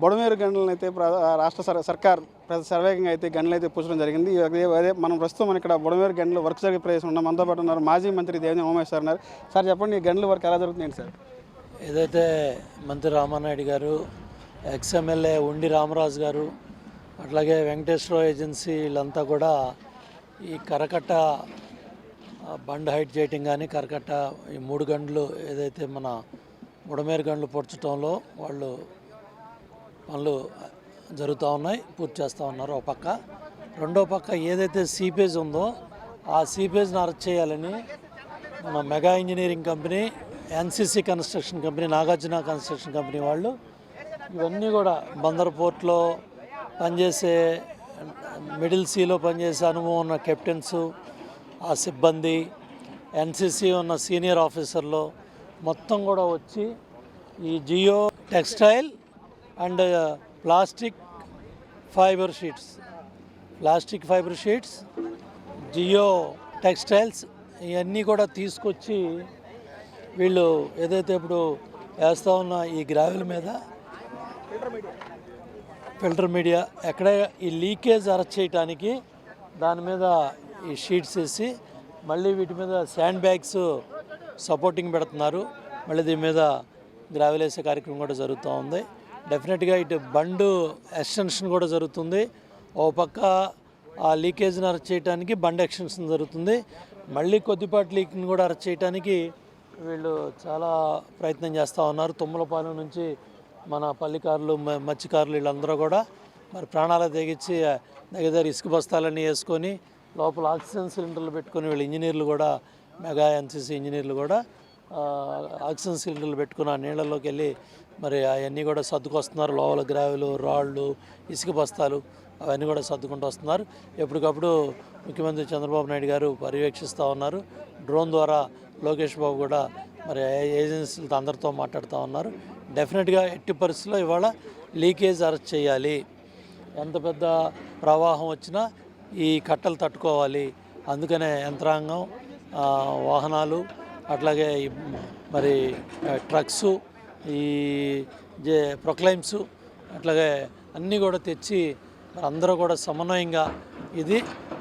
బొడమేరు గనులను అయితే రాష్ట్ర సర్కార్ సర్వేగంగా అయితే గనులు అయితే పూర్చడం జరిగింది. అదే మనం ప్రస్తుతం ఇక్కడ బొడమేరు గనులు వర్క్ జరిగే ప్రదేశం ఉన్నాం. మనతో పాటు ఉన్నారు మాజీ మంత్రి దేవినేని ఉమామహేశ్వర్ ఉన్నారు. సార్ చెప్పండి, ఈ గనుల వర్క్ ఎలా జరుగుతుంది సార్? ఏదైతే మంత్రి రామానాయుడు గారు, ఎక్స్ఎమ్మెల్యే ఉండి రామరాజు గారు, అట్లాగే వెంకటేశ్వర ఏజెన్సీ వీళ్ళంతా కూడా ఈ కరకట్ట బండ్ హైట్ చేయటం కానీ కరకట్ట ఈ 3 గంటలు ఏదైతే మన బుడమేరు గంటలు పొడ్చడంలో వాళ్ళు పనులు జరుగుతూ ఉన్నాయి, పూర్తి చేస్తూ ఉన్నారు ఒక పక్క. రెండో పక్క ఏదైతే సీపేజ్ ఉందో ఆ సీపేజ్ని అరెస్ట్ చేయాలని మన mega engineering company, NCC construction company, Nagarjuna construction company వాళ్ళు ఇవన్నీ కూడా బందర్ పోర్ట్లో పనిచేసే మిడిల్ సీలో పనిచేసే అనుభవం ఉన్న కెప్టెన్స్, ఆ సిబ్బంది, ఎన్సీసీ ఉన్న సీనియర్ ఆఫీసర్లు మొత్తం కూడా వచ్చి ఈ geotextile and plastic fibre sheets, geotextiles ఇవన్నీ కూడా తీసుకొచ్చి వీళ్ళు ఏదైతే ఇప్పుడు వేస్తూ ఉన్న ఈ గ్రావెల్ మీద ఫిల్టర్ మీడియా ఎక్కడ ఈ లీకేజ్ అరెస్ట్ చేయడానికి దాని మీద ఈ షీట్స్ వేసి మళ్ళీ వీటి మీద శాండ్ బ్యాగ్స్ సపోర్టింగ్ పెడుతున్నారు. మళ్ళీ దీని మీద గ్రావెల్ వేసే కార్యక్రమం కూడా జరుగుతూ ఉంది. డెఫినెట్గా ఇటు బండు ఎక్స్టెన్షన్ కూడా జరుగుతుంది. ఓ పక్క ఆ లీకేజ్ని అరెస్ట్ చేయడానికి బండ్ ఎక్స్టెన్షన్ జరుగుతుంది. మళ్ళీ కొద్దిపాటి లీక్ని కూడా అరెస్ట్ చేయడానికి వీళ్ళు చాలా ప్రయత్నం చేస్తూ ఉన్నారు. తుమ్మలపాలెం నుంచి మన పల్లికారులు, మత్స్యకారులు వీళ్ళందరూ కూడా మరి ప్రాణాలు తెగించి దగ్గర ఇసుక బస్తాలన్నీ వేసుకొని లోపల ఆక్సిజన్ సిలిండర్లు పెట్టుకొని వీళ్ళు ఇంజనీర్లు కూడా, మెగా ఎన్సీసీ ఇంజనీర్లు కూడా ఆక్సిజన్ సిలిండర్లు పెట్టుకుని ఆ నీళ్ళల్లోకి వెళ్ళి మరి అవన్నీ కూడా సర్దుకొస్తున్నారు. లోపల గ్రావెలు, రాళ్ళు, ఇసుక బస్తాలు అవన్నీ కూడా సర్దుకుంటూ వస్తున్నారు. ఎప్పటికప్పుడు ముఖ్యమంత్రి చంద్రబాబు నాయుడు గారు పర్యవేక్షిస్తూ ఉన్నారు. డ్రోన్ ద్వారా లోకేష్ బాబు కూడా మరి ఏజెన్సీలతో అందరితో మాట్లాడుతూ ఉన్నారు. డెఫినెట్గా ఎట్టి పరిస్థితుల్లో ఇవాళ లీకేజ్ అరెస్ట్ చేయాలి. ఎంత పెద్ద ప్రవాహం వచ్చినా ఈ కట్టలు తట్టుకోవాలి. అందుకనే యంత్రాంగం, వాహనాలు, అట్లాగే మరి ట్రక్సు, ఈ ప్రొక్లైమ్స్ అట్లాగే అన్నీ కూడా తెచ్చి అందరూ కూడా సమన్వయంగా ఇది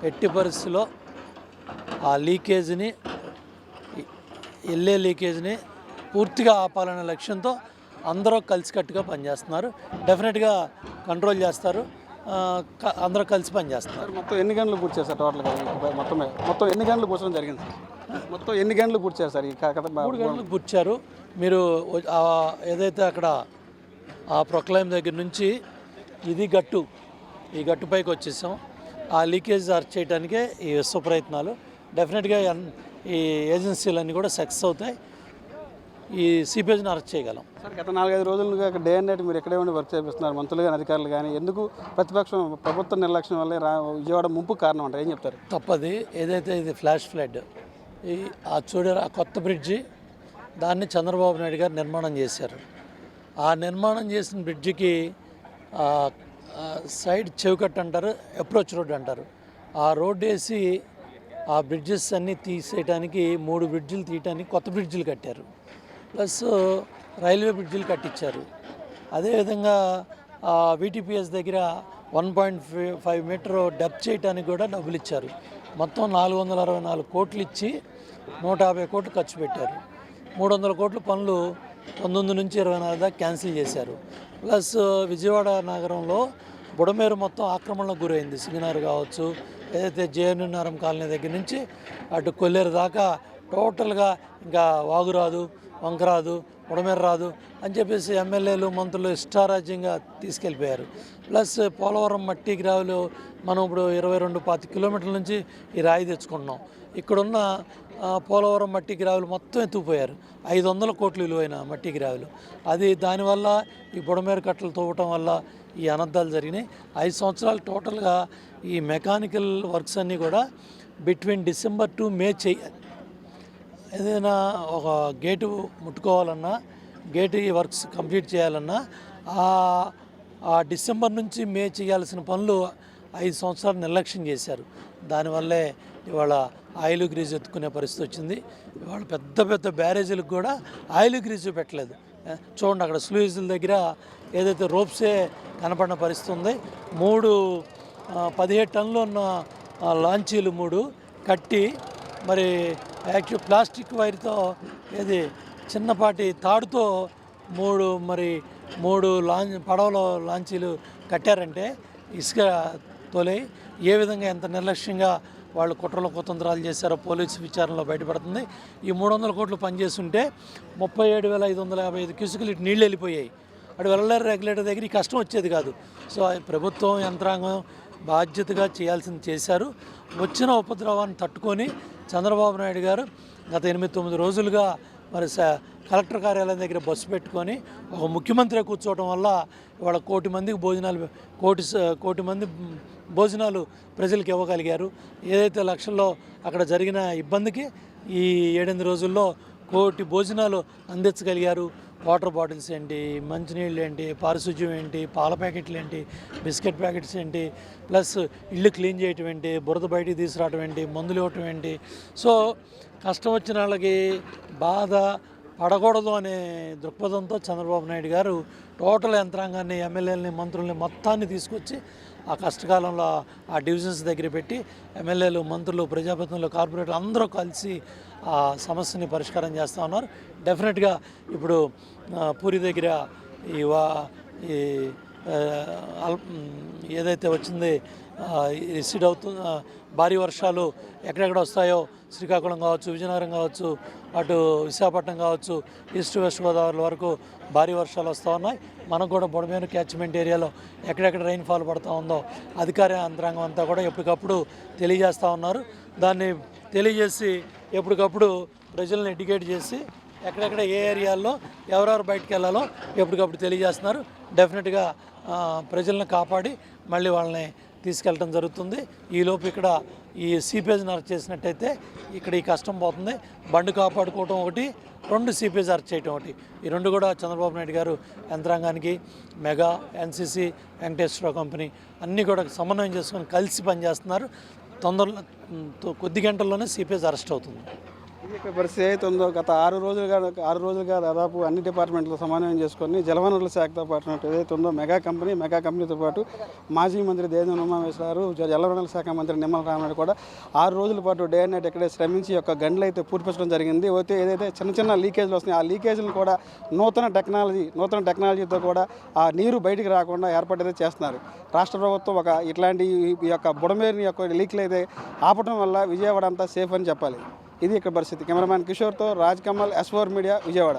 ఎట్టి పరిస్థితిలో ఆ లీకేజ్ని, లీకేజ్ని పూర్తిగా ఆపాలనే లక్ష్యంతో అందరూ కలిసికట్టుగా పనిచేస్తున్నారు. డెఫినెట్గా కంట్రోల్ చేస్తారు. అందరూ కలిసి పనిచేస్తున్నారు. మొత్తం ఎన్ని గంటలు పూర్తి చేస్తారు టోటల్గా? మొత్తం ఎన్ని గంటలు పూర్చడం జరిగింది సార్? మొత్తం ఎన్ని గంటలు పూర్తి చేస్తారు? 3 గంటలకు పూర్చారు. మీరు ఏదైతే అక్కడ ఆ ప్రొక్లైమ్ దగ్గర నుంచి ఇది గట్టు, ఈ గట్టుపైకి వచ్చేసాం. ఆ లీకేజ్ అరెస్ట్ చేయడానికే ఈ విశ్వ ప్రయత్నాలు. డెఫినెట్గా ఈ ఏజెన్సీలన్నీ కూడా సక్సెస్ అవుతాయి. ఈ సీపేజ్ని అరెస్ట్ చేయగలం. సార్, గత 4-5 రోజులుగా డే అండ్ నైట్ మీరు ఎక్కడే ఉండి వర్క్ చేపిస్తున్నారు, మంత్రులు కానీ అధికారులు కానీ. ఎందుకు ప్రతిపక్షం ప్రభుత్వ నిర్లక్ష్యం వల్లే విజయవాడ ముంపు కారణం అంటారు, ఏం చెప్తారు? తప్పది. ఏదైతే ఇది ఫ్లాష్ ఫ్లడ్, చూడారు ఆ కొత్త బ్రిడ్జి, దాన్ని చంద్రబాబు నాయుడు గారు నిర్మాణం చేశారు. ఆ నిర్మాణం చేసిన బ్రిడ్జికి సైడ్ చెవికట్టు అంటారు, అప్రోచ్ రోడ్ అంటారు. ఆ రోడ్ వేసి ఆ బ్రిడ్జెస్ అన్నీ తీసేయడానికి 3 బ్రిడ్జిలు తీయడానికి కొత్త బ్రిడ్జిలు కట్టారు. ప్లస్ రైల్వే బ్రిడ్జిలు కట్టించారు. అదేవిధంగా వీటీపీఎస్ దగ్గర 1.5 మీటర్ డెప్త్ చేయడానికి కూడా డబ్బులు ఇచ్చారు. మొత్తం 464 కోట్లు ఇచ్చి 150 కోట్లు ఖర్చు పెట్టారు. 300 కోట్ల పనులు 19 నుంచి 24 దాకా క్యాన్సిల్ చేశారు. ప్లస్ విజయవాడ నగరంలో బుడమేరు మొత్తం ఆక్రమణకు గురైంది. సిగ్నర్ కావచ్చు, ఏదైతే జేఎన్ఎన్ఆర్ఎం కాలనీ దగ్గర నుంచి అటు కొల్లేరు దాకా టోటల్గా ఇంకా వాగురాదు, వంకరాదు, బుడమేరు రాదు అని చెప్పేసి ఎమ్మెల్యేలు, మంత్రులు ఇష్టారాజ్యంగా తీసుకెళ్ళిపోయారు. ప్లస్ పోలవరం మట్టి గ్రావులు మనం ఇప్పుడు 22-25 కిలోమీటర్ల నుంచి ఈ రాయి తెచ్చుకుంటున్నాం. ఇక్కడున్న పోలవరం మట్టి గ్రావులు మొత్తం ఎత్తుకుపోయారు. 500 కోట్లు విలువైన మట్టి గ్రావులు. అది దానివల్ల ఈ బుడమేరు కట్టలు తవ్వటం వల్ల ఈ అనర్థాలు జరిగినాయి. 5 సంవత్సరాలు టోటల్గా ఈ మెకానికల్ వర్క్స్ అన్నీ కూడా బిట్వీన్ డిసెంబర్ టు మే చేయాలి. ఏదైనా ఒక గేటు ముట్టుకోవాలన్నా, గేటు వర్క్స్ కంప్లీట్ చేయాలన్నా ఆ డిసెంబర్ నుంచి మే చేయాల్సిన పనులు 5 సంవత్సరాలు నిర్లక్ష్యం చేశారు. దానివల్లే ఇవాళ ఆయిల్ గ్రీజ్ ఎత్తుకునే పరిస్థితి వచ్చింది. ఇవాళ పెద్ద పెద్ద బ్యారేజీలకు కూడా ఆయిల్ గ్రీజు పెట్టలేదు. చూడండి అక్కడ స్లూయిజుల దగ్గర ఏదైతే రోప్సే కనపడిన పరిస్థితి ఉంది. 17 టన్నులు ఉన్న లాంచీలు 3 కట్టి మరి యాక్చువల్ ప్లాస్టిక్ వైర్తో ఏది చిన్నపాటి తాడుతో 3 పడవలో లాంచీలు కట్టారంటే ఇసుక తోలే ఏ విధంగా ఎంత నిర్లక్ష్యంగా వాళ్ళు కుట్రలు కుతంత్రాలు చేశారో పోలీసు విచారణలో బయటపడుతుంది. ఈ 300 కోట్లు పనిచేస్తుంటే 37,555 క్యూసెక్లు ఇటు నీళ్ళు వెళ్ళిపోయాయి. అటు వెళ్ళలేరు రెగ్యులేటర్ దగ్గర ఈ కష్టం వచ్చేది కాదు. సో ప్రభుత్వం యంత్రాంగం బాధ్యతగా చేయాల్సింది చేశారు. వచ్చిన ఉపద్రవాన్ని తట్టుకొని చంద్రబాబు నాయుడు గారు గత 8-9 రోజులుగా మరి కలెక్టర్ కార్యాలయం దగ్గర బస్సు పెట్టుకొని ఒక ముఖ్యమంత్రి కూర్చోవడం వల్ల ఇవాళ 1 కోటి మందికి భోజనాలు 1 కోటి మంది భోజనాలు ప్రజలకు ఇవ్వగలిగారు. ఏదైతే లక్షల్లో అక్కడ జరిగిన ఇబ్బందికి ఈ 7-8 రోజుల్లో 1 కోటి భోజనాలు అందించగలిగారు. వాటర్ బాటిల్స్ ఏంటి, మంచినీళ్ళు ఏంటి, పారిశుధ్యం ఏంటి, పాల ప్యాకెట్లు ఏంటి, బిస్కెట్ ప్యాకెట్స్ ఏంటి, ప్లస్ ఇల్లు క్లీన్ చేయటం ఏంటి, బురద బయటికి తీసుకురావటం ఏంటి, మందులు ఇవ్వటం ఏంటి. సో కష్టం వచ్చిన వాళ్ళకి బాధ పడకూడదు అనే దృక్పథంతో చంద్రబాబు నాయుడు గారు టోటల్ యంత్రాంగాన్ని, ఎమ్మెల్యేలని, మంత్రుల్ని మొత్తాన్ని తీసుకొచ్చి ఆ కష్టకాలంలో ఆ డివిజన్స్ దగ్గర పెట్టి ఎమ్మెల్యేలు, మంత్రులు, ప్రజాప్రతినిధులు, కార్పొరేటర్లు అందరూ కలిసి ఆ సమస్యని పరిష్కారం చేస్తూ ఉన్నారు. డెఫినెట్గా ఇప్పుడు పూరి దగ్గర ఈ ఏదైతే వచ్చింది రిసీడ్ అవుతుంది, భారీ వర్షాలు ఎక్కడెక్కడ వస్తాయో శ్రీకాకుళం కావచ్చు, విజయనగరం కావచ్చు, అటు విశాఖపట్నం కావచ్చు, ఈస్ట్ వెస్ట్ గోదావరి వరకు భారీ వర్షాలు వస్తూ ఉన్నాయి. మనకు కూడా బొడమేరు క్యాచ్మెంట్ ఏరియాలో ఎక్కడెక్కడ రైన్ఫాల్ పడుతూ ఉందో అధికార యంత్రాంగం అంతా కూడా ఎప్పటికప్పుడు తెలియజేస్తూ ఉన్నారు. దాన్ని తెలియజేసి ఎప్పటికప్పుడు ప్రజలను ఎడ్యుకేట్ చేసి ఎక్కడెక్కడ ఏ ఏరియాల్లో ఎవరెవరు బయటకు వెళ్ళాలో ఎప్పటికప్పుడు తెలియజేస్తున్నారు. డెఫినెట్గా ప్రజలను కాపాడి మళ్ళీ వాళ్ళని తీసుకెళ్ళటం జరుగుతుంది. ఈలోపు ఇక్కడ ఈ సీపేజ్ని అరెస్ట్ చేసినట్టయితే ఇక్కడ ఈ కష్టం పోతుంది. బండి కాపాడుకోవటం ఒకటి, 2 సీపేజ్ అరెస్ట్ చేయటం ఒకటి. ఈ 2 కూడా చంద్రబాబు నాయుడు గారు యంత్రాంగానికి మెగా, ఎన్సీసీ, వెంకటేశ్వరరావు కంపెనీ అన్నీ కూడా సమన్వయం చేసుకొని కలిసి పనిచేస్తున్నారు. కొద్ది గంటల్లోనే సీపేజ్ అరెస్ట్ అవుతుంది. ఇది ఇక్కడ పరిస్థితి ఏదైతే ఉందో గత 6 రోజులుగా దాదాపు అన్ని డిపార్ట్మెంట్లు సమన్వయం చేసుకొని జలవనరుల శాఖతో పాటు ఏదైతే ఉందో మెగా కంపెనీతో పాటు మాజీ మంత్రి దేవినేని ఉమామహేశ్వర గారు, జలవనరుల శాఖ మంత్రి నిమ్మల రామారెడ్డి కూడా 6 రోజుల పాటు డే అండ్ నైట్ ఇక్కడే శ్రమించి యొక్క గంటలు అయితే పూర్తిపరచడం జరిగింది. అయితే ఏదైతే చిన్న లీకేజ్లు వస్తున్నాయి, ఆ లీకేజ్లను కూడా నూతన టెక్నాలజీతో కూడా ఆ నీరు బయటికి రాకుండా ఏర్పాటు చేస్తున్నారు. రాష్ట్ర ప్రభుత్వం ఇట్లాంటి ఈ యొక్క బుడమేరుని యొక్క లీక్లు అయితే ఆపడం వల్ల విజయవాడ అంతా సేఫ్ అని చెప్పాలి. ఇది ఇక్కడ పరిస్థితి. కెమెరామ్యాన్ కిషోర్తో రాజ్ కమల్, S4 మీడియా, విజయవాడ.